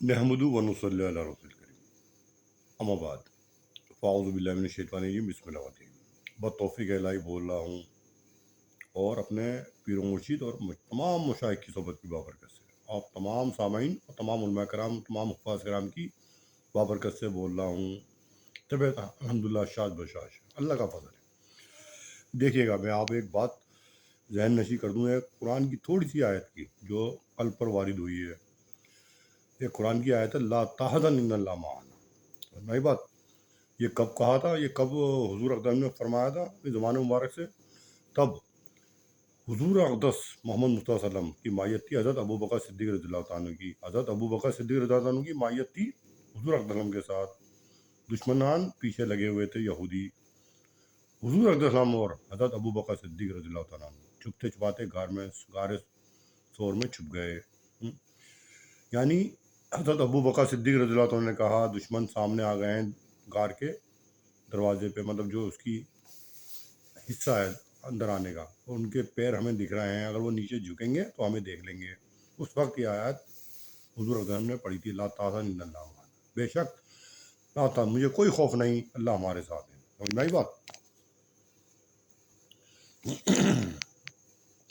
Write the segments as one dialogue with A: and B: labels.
A: नहमदु व नुसल्ली अला रसूलिल करीम अम्मा बाद फ़ाऊज़ु बिल्लाहि मिनश शैतानिर रजीम बिस्मिल्लाहिर रहमानिर रहीम। बतौफ़ीक़ इलाही बोल रहा हूँ और अपने पीर व मुर्शिद और तमाम मशाइख की सोहबत की बाबरकत से आप तमाम सामाईन और तमाम उलमा कराम तमाम हुफ़्फ़ाज़ कराम की बाबरकत से बोल रहा हूँ। तबीयत अल्हम्दुलिल्लाह शाज बशाज अल्लाह का फ़ज़ल है। देखिएगा, मैं आप एक बात ज़हन नशी कर दूँ, एक कुरान की थोड़ी सी आयत की जो कल पर वारिद हुई है। ये कुरान की आयत है, ला तहज़न इन्नल्लाह मअना। नई बात, ये कब कहा था, ये कब हुजूर अक़दस ने फरमाया था अपने ज़माने मुबारक से? तब हुजूर अक़दस मोहम्मद मुस्तफ़ा सल्लम की मायत थी हज़रत अबू बकर सिद्दीक़ रज़ियल्लाहु ताला अन्हु की। हज़रत अबू बकर सिद्दीक़ रज़ियल्लाहु ताला अन्हु की मायत थी हुजूर अक़दस के साथ। दुश्मनान पीछे लगे हुए थे यहूदी। हुजूर अक़दस और हज़रत अबू बकर सिद्दीक़ रज़ियल्लाहु ताला अन्हु छुपते छुपाते गारे शोर में छुप गए। यानी हज़रत अबू बकर सिद्दीक़ रज़ियल्लाहु ताला ने कहा, दुश्मन सामने आ गए हैं गार के दरवाजे पे, मतलब जो उसकी हिस्सा है अंदर आने का, और उनके पैर हमें दिख रहे हैं, अगर वो नीचे झुकेंगे तो हमें देख लेंगे। उस वक्त ये आयत हुजूर अक़दस ने पढ़ी थी, ला ताहज़न इन्नल्लाह मअना। बेशक ना था, मुझे कोई खौफ नहीं, अल्लाह हमारे साथ है। समझ में आई बात?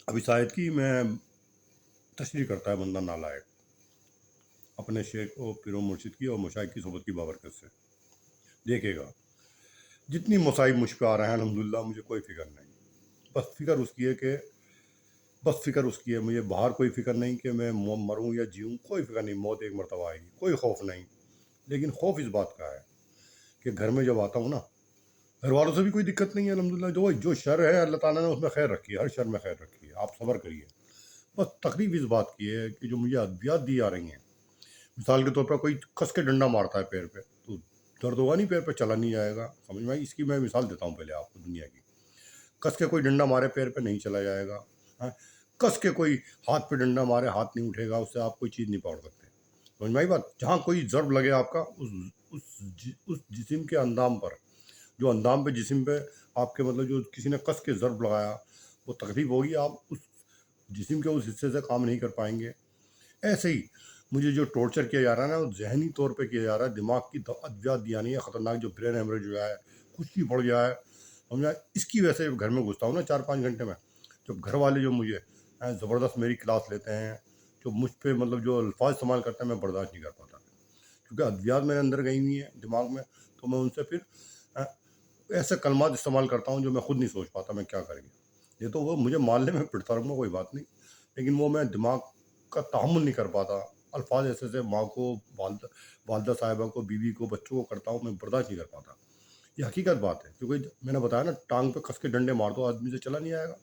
A: अब इस आयत की मैं तशरीह करता है बंदा नालायक अपने शेख और पीर मुर्शिद की और मशाइख की सोहबत की बाबरकत से। देखिएगा, जितनी मसाइब मुझ पे आ रहे हैं अल्हम्दुलिल्लाह मुझे कोई फ़िक्र नहीं। बस फ़िक्र उसकी है, मुझे बाहर कोई फ़िक्र नहीं कि मैं मरूँ या जीऊँ, कोई फ़िक्र नहीं, मौत एक मरतबा आएगी, कोई खौफ नहीं। लेकिन खौफ इस बात का है कि घर में जब आता हूँ ना, घर वालों से भी कोई दिक्कत नहीं है अल्हम्दुलिल्लाह। जो शर है अल्लाह ताला ने उसमें खैर रखी है, हर शर में खैर रखी है, आप सब्र करिए। बस तकलीफ़ इस बात की है कि जो मुझे अद्वियात दी जा रही हैं, मिसाल के तौर पर कोई कस के डंडा मारता है पैर पे, तो दर्द होगा नहीं, पैर पे चला नहीं जाएगा। समझ में आई? इसकी मैं मिसाल देता हूँ पहले आपको दुनिया की। कस के कोई डंडा मारे पैर पे नहीं चला जाएगा। हाँ, कस के कोई हाथ पे डंडा मारे हाथ नहीं उठेगा, उससे आप कोई चीज़ नहीं पकड़ सकते। समझ में आई बात? जहाँ कोई ज़र्ब लगे आपका उस जिस्म के अंदाम पर, जो अंदाम पे जिस्म पे आपके, मतलब जो किसी ने कस के ज़र्ब लगाया, वो तकलीफ़ होगी, आप उस जिस्म के उस हिस्से से काम नहीं कर पाएंगे। ऐसे ही मुझे जो टॉर्चर किया जा रहा है ना, वो ज़हनी तौर पे किया जा रहा है। दिमाग की अद्वियात दिया नहीं है, ख़तरनाक जो ब्रेन हेमरेज जो है, कुछ भी पड़ गया है, समझा? इसकी वजह से घर में घुसता हूँ ना 4-5 घंटे में, जब घर वाले जो मुझे ज़बरदस्त मेरी क्लास लेते हैं, जो मुझ पे मतलब जो अल्फाज इस्तेमाल करते हैं, मैं बर्दाश्त नहीं कर पाता, क्योंकि अद्वियात मेरे अंदर गई हुई हैं दिमाग में। तो मैं उनसे फिर अ, ऐसे कलमात इस्तेमाल करता हूँ जो मैं खुद नहीं सोच पाता मैं क्या करेंगे। ये तो वो मुझे मारने में पिटता रहूँगा, कोई बात नहीं, लेकिन वो मैं दिमाग का तहम्मुल नहीं कर पाता। अल्फाज ऐसे ऐसे माँ को, वालदा साहिबा को, बीवी को, बच्चों को करता हूँ, मैं बर्दाश्त नहीं कर पाता। ये हकीकत बात है, क्योंकि मैंने बताया ना, टांग पे कस के डंडे मार दो, आदमी से चला नहीं आएगा,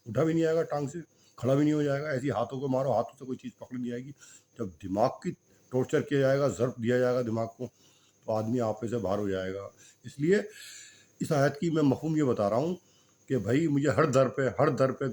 A: उठा भी नहीं आएगा, टांग से खड़ा भी नहीं हो जाएगा। ऐसी हाथों को मारो, हाथों से कोई चीज़ पकड़ नहीं आएगी। जब दिमाग की टॉर्चर किया जाएगा, ज़र्ब दिया जाएगा दिमाग को, तो आदमी आपे से बाहर हो जाएगा। इसलिए इस आयत की मैं मफ़हूम ये बता रहा हूँ कि भाई मुझे हर दर पे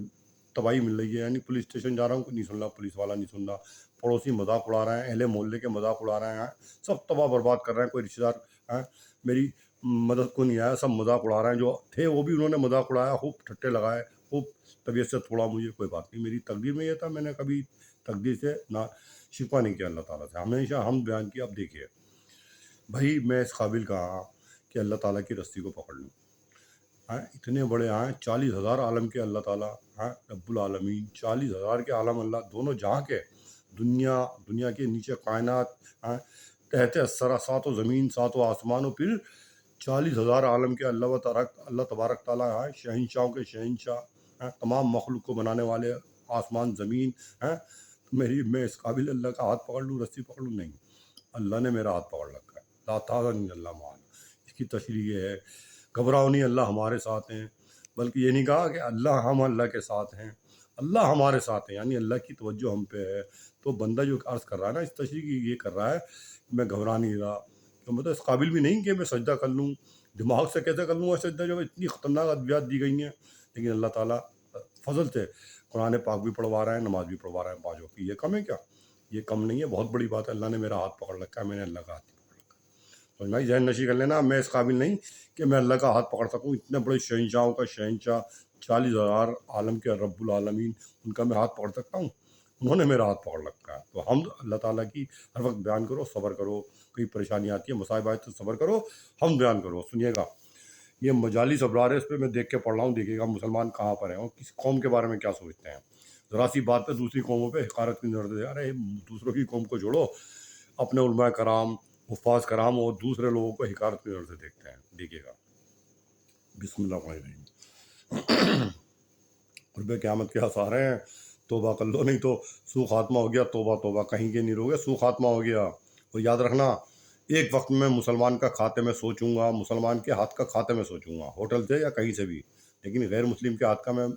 A: तबाही मिल रही है। यानी पुलिस स्टेशन जा रहा हूँ, नहीं सुन रहा, पुलिस वाला नहीं सुन रहा, पड़ोसी मजाक उड़ा रहे हैं, अहले मोहल्ले के मजाक उड़ा रहे हैं, सब तबाह बर्बाद कर रहे हैं। कोई रिश्तेदार मेरी मदद को नहीं आया, सब मजाक उड़ा रहे हैं। जो थे वो भी उन्होंने मजाक उड़ाया, खूब ठट्टे लगाए, खूब तबीयत से थोड़ा, मुझे कोई बात नहीं, मेरी तकदीर में ये था, मैंने कभी तकदीर से ना शिकवा नहीं किया अल्लाह ताला से, हमेशा हम बयान किया। अब देखिए भाई, मैं इस काबिल कहाँ कि अल्लाह ताला की रस्सी को पकड़ लूँ? इतने बड़े 40,000 आलम के अल्लाह ताला, रब्बुल आलमीन, 40,000 के आलम अल्लाह, दोनों जहाँ के, दुनिया के नीचे कायनात, तहत असरा, सातों ज़मीन, सातों आसमान, और फिर 40,000 आलम के अल्लाह तबारक ताला हैं, शहंशाहों के शहंशाह, तमाम मखलूक को बनाने वाले, आसमान ज़मीन हैं। तो मैं इस काबिल अल्लाह का हाथ पकड़ लूँ, रस्सी पकड़ लूँ? नहीं, अल्लाह ने मेरा हाथ पकड़ रखा है। ला ताज़न अल्लाह मान, इसकी तशरीह ये है, घबराओ नहीं, अल्लाह हमारे साथ हैं। बल्कि ये नहीं कहा कि हम अल्लाह के साथ हैं, अल्लाह हमारे साथ है, यानी अल्लाह की तवज्जो हम पे है। तो बंदा जो अर्ज़ कर रहा है ना, इस तशरीह की ये कर रहा है कि मैं घबरा नहीं रहा, तो मतलब इस काबिल भी नहीं कि मैं सजदा कर लूँ। दिमाग से कैसे कर लूँगा सजदा जब इतनी ख़तरनाक अद्वियात दी गई हैं? लेकिन अल्लाह ताला फ़ज़ल से कुरान पाक भी पढ़वा रहा है, नमाज भी पढ़वा रहा है 5 वक्त की। ये कम है क्या? ये कम नहीं है, बहुत बड़ी बात है। अल्लाह ने मेरा हाथ पकड़ रखा है, मैंने अल्लाह का हाथ नहीं पकड़ रखा। तो भाई जहन नशी कर लेना, मैं इस काबिल नहीं कि मैं अल्लाह का हाथ पकड़ सकूँ। इतने बड़े शहंशाहों का शहंशाह, 40,000 आलम के रब्बुल आलमीन, उनका मैं हाथ पकड़ सकता हूँ? उन्होंने मेरा हाथ पकड़ रखा है। तो हम अल्लाह ताला की हर वक्त बयान करो, सब्र करो, कोई परेशानी आती है, मसाइब आए तो सब्र करो, हम बयान करो। सुनिएगा, ये मजालिस अबरार है, इस पर मैं देख के पढ़ रहा हूँ, देखिएगा मुसलमान कहाँ पर हैं और किस कौम के बारे में क्या सोचते हैं। ज़रा सी बात पे दूसरी कौमों पे हकारत की नज़र से, अरे दूसरों की कौम को छोड़ो, अपने उलमा कराम, हुफ़ाज़ कराम और दूसरे लोगों को हकारत की नज़र से देखते हैं। देखिएगा, बिस्मिल्लाह। क़ुर्ब क़यामत के आसार हैं, तौबा कर लो, नहीं तो सू खात्मा हो गया। तौबा तौबा, कहीं के नहीं रहोगे, सू खात्मा हो गया। और याद रखना, एक वक्त में मुसलमान का खाते में सोचूंगा, मुसलमान के हाथ का खाते में सोचूंगा, होटल से या कहीं से भी, लेकिन गैर मुस्लिम के हाथ का मैं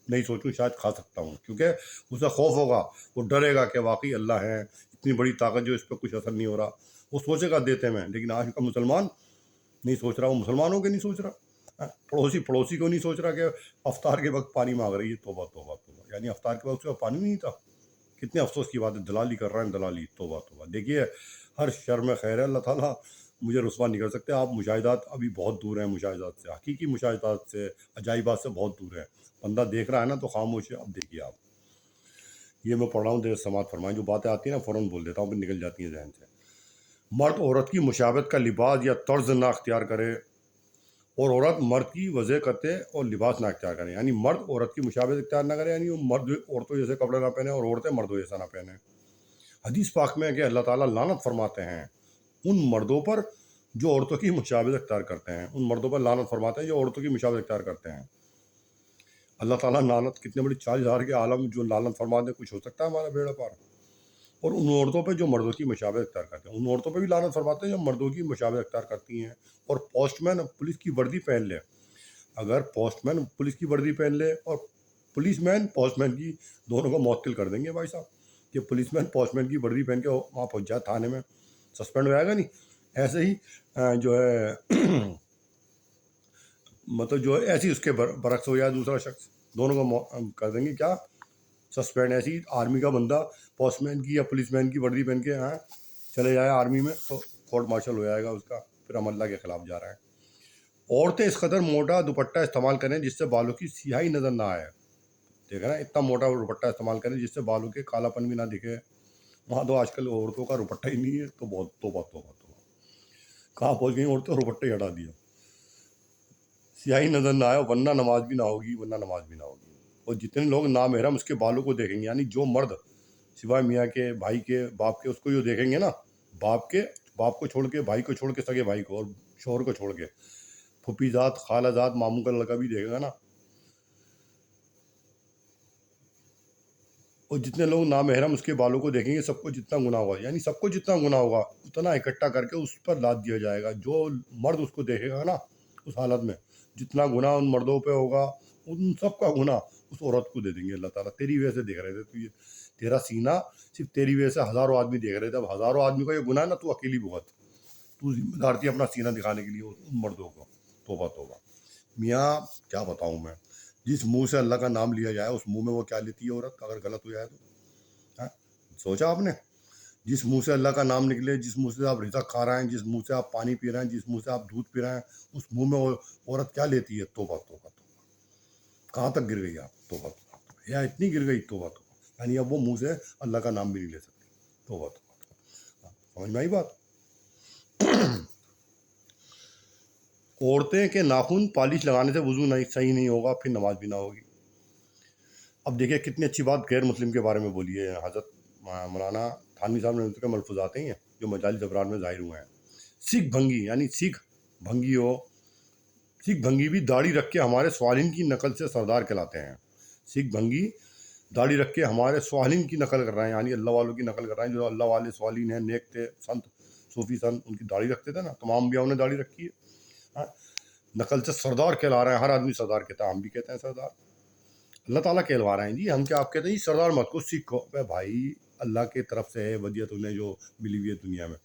A: नहीं सोचूं, शायद खा सकता हूँ, क्योंकि उसे खौफ होगा, वो डरेगा कि वाकई अल्लाह है, इतनी बड़ी ताकत जो इस पर कुछ असर नहीं हो रहा, वो सोचेगा देते में। लेकिन आज का मुसलमान नहीं सोच रहा, वो मुसलमानों के नहीं सोच रहा, पड़ोसी को नहीं सोच रहा कि अफ्तार के वक्त पानी मांग रही है। तौबा तौबा तौबा, यानी अफ्तार के वक्त उसका पानी नहीं था। कितने अफसोस की बात है, दलाली कर रहे हैं, दलाली। तौबा तौबा। देखिए, हर शर में खैर है, अल्लाह ताला मुझे रुसवा नहीं कर सकते। आप मुशाहिदात अभी बहुत दूर हैं, मुशाहिदात से, हकीकी मुशाहिदात से, अजाइबात से बहुत दूर है। बंदा देख रहा है ना तो खामोश है। अब देखिए आप, ये मैं पढ़ रहा हूँ, देर समात फरमाएं, जो बातें आती हैं ना फ़ौरन बोल देता हूँ, फिर निकल जाती हैं जहन से। मर्द औरत की मुशाबत का लिबास या तर्ज ना अख्तियार करे, और औरत मर्द की वजह करते और लिबास ना अख्तियार करें, यानी मर्द औरत की मुशाबत अख्तियार ना करे, यानी वो मर्द औरतों जैसे कपड़े ना पहने और औरतें मर्दों जैसा ना पहने। हदीस पाक में है कि अल्लाह ताला लानत फरमाते हैं उन मर्दों पर जो औरतों की मुशाबत अख्तियार करते हैं, उन मर्दों पर लानत फरमाते हैं जो औरतों की मुशाबत अख्तियार करते हैं। अल्लाह ताला लानत, कितने बड़ी 40,000 के आलम जो लानत फरमा दे, कुछ हो सकता है हमारा बेड़ा पार। और उन औरतों पर जो मर्दों की मुशाबत अख्तियार करते हैं, उन औरतों पर भी लानत फरमाते हैं जो मर्दों की मुशाबत अख्तियार करती हैं। और पोस्टमैन पुलिस की वर्दी पहन ले, अगर पोस्टमैन पुलिस की वर्दी पहन ले और पुलिसमैन पोस्टमैन की, दोनों को मौतकिल कर देंगे भाई साहब। कि पुलिसमैन पोस्टमैन की वर्दी पहन के वहाँ पहुँच जाए थाने में, सस्पेंड हो जाएगा नहीं। ऐसे ही जो है मतलब जो है ऐसी उसके बरक्स हो जाए दूसरा शख्स, दोनों को कर देंगे क्या, सस्पेंड। ऐसी आर्मी का बंदा पोस्टमैन की या पुलिसमैन की वर्दी पहन के चले जाए आर्मी में, तो कोर्ट मार्शल हो जाएगा उसका, फिर हम अल्लाह के खिलाफ जा रहा है। औरतें इस कदर मोटा दुपट्टा इस्तेमाल करें जिससे बालों की सियाही नज़र ना आए। देखा ना, इतना मोटा दुपट्टा इस्तेमाल करें जिससे बालों के कालापन भी ना दिखे। वहाँ तो आजकल औरतों का दुपट्टा ही नहीं है, तो बहुत तौबा तौबा तौबा, कहाँ पहुँच गई औरतें, दुपट्टे ही हटा दिया, सियाही नज़र ना आए, वरना नमाज भी ना होगी, वरना नमाज भी ना होगी। और जितने लोग नामहरम उसके बालों को देखेंगे, यानी जो मर्द सिवाय मियाँ के, भाई के, बाप के, उसको जो देखेंगे ना, बाप को छोड़ के, भाई को छोड़ के, सगे भाई को और शोहर को छोड़ के, फूफी जात, खाला जात, मामू का लड़का भी देखेगा ना, और जितने लोग नामहरम उसके बालों को देखेंगे, सबको जितना गुना होगा, यानी सबको जितना गुना होगा उतना इकट्ठा करके उस पर लाद दिया जाएगा। जो मर्द उसको देखेगा ना उस हालत में, जितना गुना उन मर्दों पे होगा, उन सब का गुना उस औरत को दे देंगे अल्लाह ताला। तेरी वजह से देख रहे थे, तो ये तेरा सीना सिर्फ तेरी वजह से हज़ारों आदमी देख रहे थे। अब हज़ारों आदमी का ये गुनाह ना, तू अकेली भुगत, तू जिम्मेदार थी अपना सीना दिखाने के लिए उन मर्दों को। तौबा तौबा। मियाँ क्या बताऊँ मैं, जिस मुंह से अल्लाह का नाम लिया जाए उस मुंह में वो क्या लेती है औरत, अगर गलत हो जाए तो। हाँ, सोचा आपने, जिस मुंह से अल्लाह का नाम निकले, जिस मुंह से आप रिज़्क़ खा रहे हैं, जिस मुंह से आप पानी पी रहे हैं, जिस मुंह से आप दूध पी रहे हैं, उस मुंह में औरत क्या लेती है। तौबा तौबा तौबा, कहाँ तक गिर गई आप। तौबा तौबा तौबा, या इतनी गिर गई। तौबा तौबा, यानी अब वो मुंह से अल्लाह का नाम भी नहीं ले सकती। तौबा तौबा तौबा, समझ में आई बात। औरतें के नाखून पॉलिश लगाने से वुज़ू नहीं सही नहीं होगा, फिर नमाज भी ना होगी। अब देखिए कितनी अच्छी बात गैर मुस्लिम के बारे में बोली है हज़रत मौलाना थानवी साहब ने, उनके मलफूज आते हैं जो मजालिस अबरार में ज़ाहिर हुए हैं। सिख भंगी, यानी सिख भंगी हो, सिख भंगी भी दाढ़ी रख के हमारे स्वालिन की नकल से सरदार कहलाते हैं। सिख भंगी दाढ़ी रख के हमारे स्वालिन की नकल कर रहे हैं, यानी अल्लाह वालों की नकल कर रहे हैं। जो अल्लाह वाले स्वालिन हैं, नेक थे, संत सूफी संत, उनकी दाढ़ी रखते थे ना, तमाम अंबियाओं ने दाढ़ी रखी है। हाँ, नकल से सरदार कहला रहे हैं। हर आदमी सरदार कहता है, हम भी कहते हैं सरदार। अल्लाह ताला कहलवा रहे हैं जी, हम क्या आप कहते हैं जी सरदार मत को सीखो। अबे भाई, अल्लाह की तरफ से है वदियत उन्हें जो मिली हुई है दुनिया में।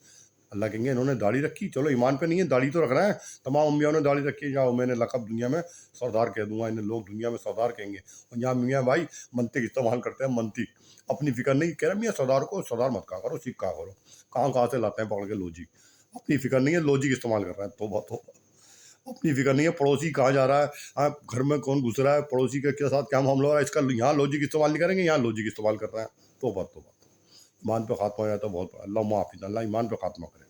A: अल्लाह कहेंगे इन्होंने दाढ़ी रखी, चलो ईमान पे नहीं है, दाढ़ी तो रख रहे हैं। तमाम अम्बियाओं ने दाढ़ी रखी है, जाओ मैंने लक़ब दुनिया में सरदार कह दूंगा, इन्हें लोग दुनिया में सरदार कहेंगे। और यहाँ मियाँ भाई मंतिक इस्तेमाल करते हैं, मंतिक, अपनी फिक्र नहीं। कह रहे मियाँ सरदार को सरदार मत कहा करो, सीख कहा करो। कहाँ कहाँ से लाते हैं पकड़ के लॉजिक, अपनी फिक्र नहीं है, लॉजिक इस्तेमाल कर रहे हैं। तौबा तौबा। अपनी फिक्र नहीं है पड़ोसी कहाँ जा रहा है, आप घर में कौन घुस रहा है, पड़ोसी के साथ क्या मामला हो रहा है, इसका यहाँ लॉजिक इस्तेमाल नहीं करेंगे, यहाँ लॉजिक इस्तेमाल कर रहे हैं। तो बात ईमान पे खात्मा हो जाता है, बहुत अल्लाह माफिज, अल्लाह ईमान पे खात्मा करे।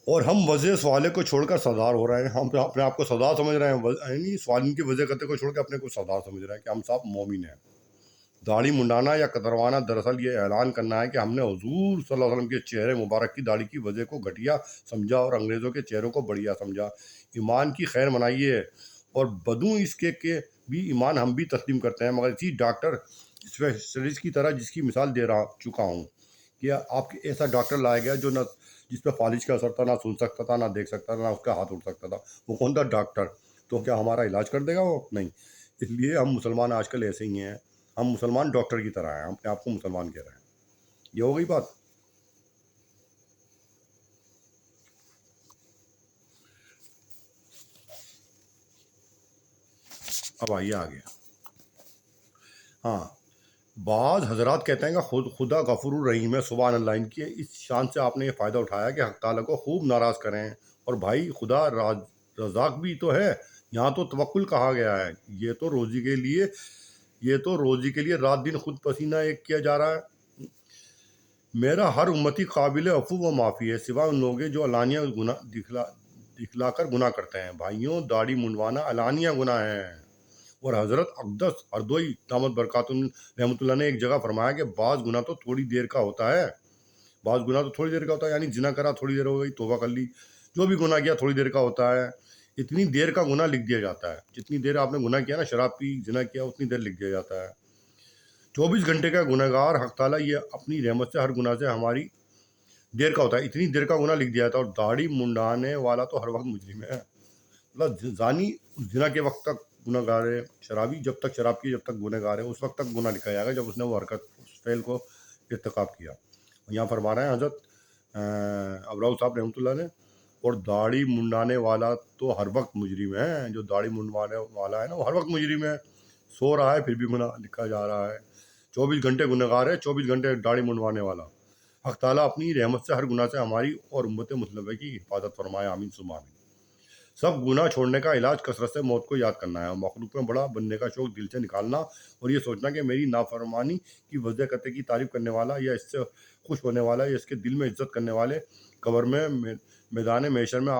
A: और हम वजह सवाले को छोड़कर सरदार हो रहे हैं, हम अपने आप को सरदार समझ रहे हैं, यानी सवाल की वजह करते को छोड़ के अपने को सरदार समझ रहे हैं कि हम सब मोमिन हैं। दाढ़ी मुंडाना या कतरवाना दरअसल ये ऐलान करना है कि हमने हुजूर सल्लल्लाहु अलैहि वसल्लम के चेहरे मुबारक की दाढ़ी की वजह को घटिया समझा और अंग्रेज़ों के चेहरों को बढ़िया समझा। ईमान की खैर मनाइए और बदू इसके के भी ईमान हम भी तस्लीम करते हैं, मगर इसी डॉक्टर स्पेशलिस्ट की तरह जिसकी मिसाल दे रहा चुका हूँ कि आपके ऐसा डॉक्टर लाया गया जो न जिस पर फालिज का असर था, ना सुन सकता था, ना देख सकता था, ना उसका हाथ उठ सकता था। वो कौन था? डॉक्टर। तो क्या हमारा इलाज कर देगा वो? नहीं। इसलिए हम मुसलमान आजकल ऐसे ही हैं, हम मुसलमान डॉक्टर की तरह हैं, हम अपने आप को मुसलमान कह रहे हैं। ये हो गई बात। अब आइए आगे। हाँ, बाज़ हजरात कहते हैं कि खुदा गफूर रहीम है, सुभान अल्लाह। इनकी इस शान से आपने ये फ़ायदा उठाया कि हक ताला को खूब नाराज़ करें। और भाई खुदा रज़ाक भी तो है, यहाँ तो तवक्कुल कहा गया है। ये तो रोज़ी के लिए रात दिन खुद पसीना एक किया जा रहा है। मेरा हर उम्मती काबिल अफ़ू व माफ़ी है, सिवाय उन लोगों के जो अलानिया दिखलाकर गुनाह करते हैं। भाइयों, दाढ़ी मुंडवाना अलानिया गुनाह है। और हज़रत अक़दस हरदोई दामत बरकातुहू रहमतुल्लाह ने एक जगह फरमाया कि बाज़ गुनाह तो थोड़ी देर का होता है, बाज़ गुनाह तो थोड़ी देर का होता है, यानी जिना करा थोड़ी देर हो गई, तौबा कर ली, जो भी गुनाह किया थोड़ी देर का होता है। इतनी देर का गुनाह लिख दिया जाता है, जितनी देर आपने गुनाह किया ना, शराब पी, जिना किया, उतनी देर लिख दिया जाता है। 24 घंटे का गुनहगार हक ताला ये अपनी रहमत से हर गुनाह से हमारी देर का होता है, इतनी देर का गुनाह लिख दिया जाता है। और दाढ़ी मुंडाने वाला तो हर वक्त मुजरिम है। मतलब जानी जिना के वक्त तक गुनहगार है, शराबी जब तक शराब की, जब तक गुनहगार है, उस वक्त तक गुनाह लिखा जाएगा जब उसने वो हरकत, उस फेल को इर्तिकाब किया। यहाँ फरमा रहे हैं हज़रत अबराऊ साहब रहमतुल्लाह ने, और दाढ़ी मुंडाने वाला तो हर वक्त मुजरिम है। जो दाढ़ी मुंडवाने वाला है ना, वो हर वक्त मुजरिम है। सो रहा है फिर भी गुनाह लिखा जा रहा है, 24 घंटे गुनहगार है, 24 घंटे दाढ़ी मुंडवाने वाला। हक ताला अपनी रहमत से हर गुनाह से हमारी और उम्मत मुस्लिमा की हिफाजत फरमाए, आमीन सुम्मा आमीन। सब गुनाह छोड़ने का इलाज कसरत से मौत को याद करना है, मखलूक में बड़ा बनने का शौक दिल से निकालना, और ये सोचना कि मेरी नाफरमानी की वजह करते की तारीफ करने वाला या इससे खुश होने वाला या इसके दिल में इज्जत करने वाले कब्र में मैदान महशर में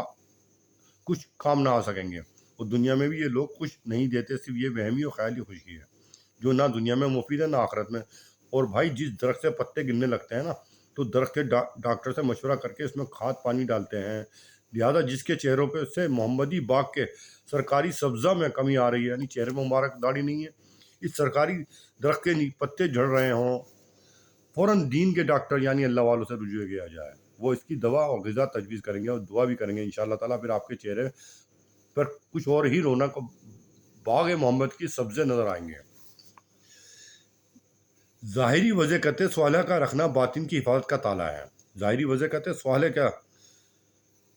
A: कुछ काम ना आ सकेंगे। और दुनिया में भी ये लोग कुछ नहीं देते, सिर्फ ये वहमी और ख्याली खुशी है जो ना दुनिया में मुफीद है ना आखिरत में। और भाई जिस दरख्त से पत्ते गिरने लगते हैं ना, तो दरख्त के डॉक्टर से मशवरा करके इसमें खाद पानी डालते हैं। लिहाजा जिसके चेहरों पे से मोहम्मदी बाग के सरकारी सब्ज़ा में कमी आ रही है, यानी चेहरे में मुबारक दाढ़ी नहीं है, इस सरकारी दरख्त के पत्ते झड़ रहे हों, फ़ौरन दीन के डॉक्टर यानी अल्लाह वालों से रुजू किया जाए। वो इसकी दवा और ग़िज़ा तजवीज़ करेंगे और दुआ भी करेंगे इंशाअल्लाह ताला। फिर आपके चेहरे पर कुछ और ही रौनक बाग मोहम्मद की सब्ज़े नज़र आएंगे। ज़ाहिरी वजह कहते स्वाला का रखना बातिन की हिफाजत का ताला है। ज़ाहिरी वजह कहते स्वाले क्या,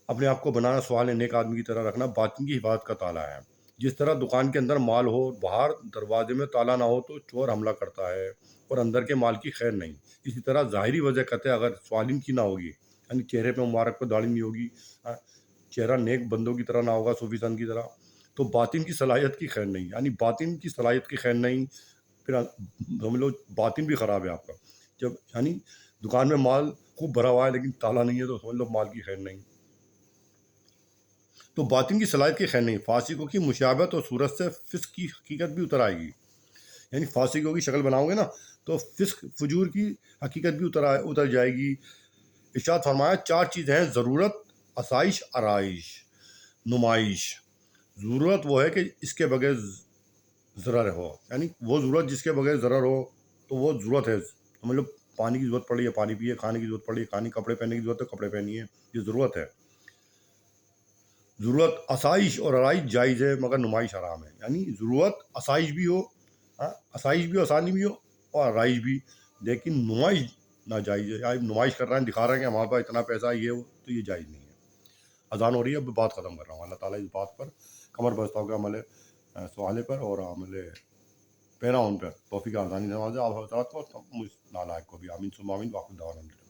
A: अपने आप को बनाना, सवाल नेक आदमी की तरह रखना बातिन की हिफाजत का ताला है। जिस तरह दुकान के अंदर माल हो, बाहर दरवाजे में ताला ना हो तो चोर हमला करता है और अंदर के माल की खैर नहीं। इसी तरह ज़ाहिरी वजह कहते अगर स्वालिन की ना होगी, यानी चेहरे पे मुबारक पे दाढ़ी नहीं होगी, चेहरा नेक बंदों की तरह ना होगा, सूफी सन की तरह, तो बातिन की सलाहियत की खैर नहीं, यानी बातिन की सलाहियत की खैर नहीं। फिर समझ लो बातिन भी ख़राब है आपका। जब यानी दुकान में माल खूब भरा हुआ है लेकिन ताला नहीं है, तो समझ लो माल की खैर नहीं। तो बातिन की सलाहियत की खैर नहीं। फासिकों की मुशाबत और सूरत से फ़िस्क की हकीकत भी उतर आएगी, यानी फासिकों की शक्ल बनाओगे ना तो फ़िस्क फजूर की हकीकत भी उतर जाएगी। इरशाद फरमाया 4 चीज़ें हैं, ज़रूरत, आसाइश, आराइश, नुमाइश। ज़रूरत वो है कि इसके बगैर ज़रर हो, यानी वो ज़रूरत जिसके बगैर ज़रर हो तो वो ज़रूरत है। मतलब पानी की ज़रूरत पड़ रही है पानी पिए, खाने की ज़रूरत पड़ रही है खाने, कपड़े पहनने की ज़रूरत है कपड़े पहनिए, ये ज़रूरत है। ज़रूरत, आसाइश और आराइश जायज़ है मगर नुमाइश हराम है। यानी ज़रूरत आसाइश भी हो, आसाइश भी हो, आसानी भी हो और आराइश भी, लेकिन नुमाइश नाजायज़ है। यानी नुमाइश कर रहे हैं, दिखा रहे हैं कि हमारे पास इतना पैसा है, ये वो, तो ये जायज़ नहीं है। अज़ान हो रही है, अब बात ख़त्म कर रहा हूँ। अल्लाह ताला इस बात पर कमर बस्ता होकर अमल सवाले पर और अमल पैरा उन पर तौफीक आसानी नवाज़े, आप हज़रात को, मुझ नालायक को भी। आमीन सुम्मा आमीन। वाक़िफ़ दावाना।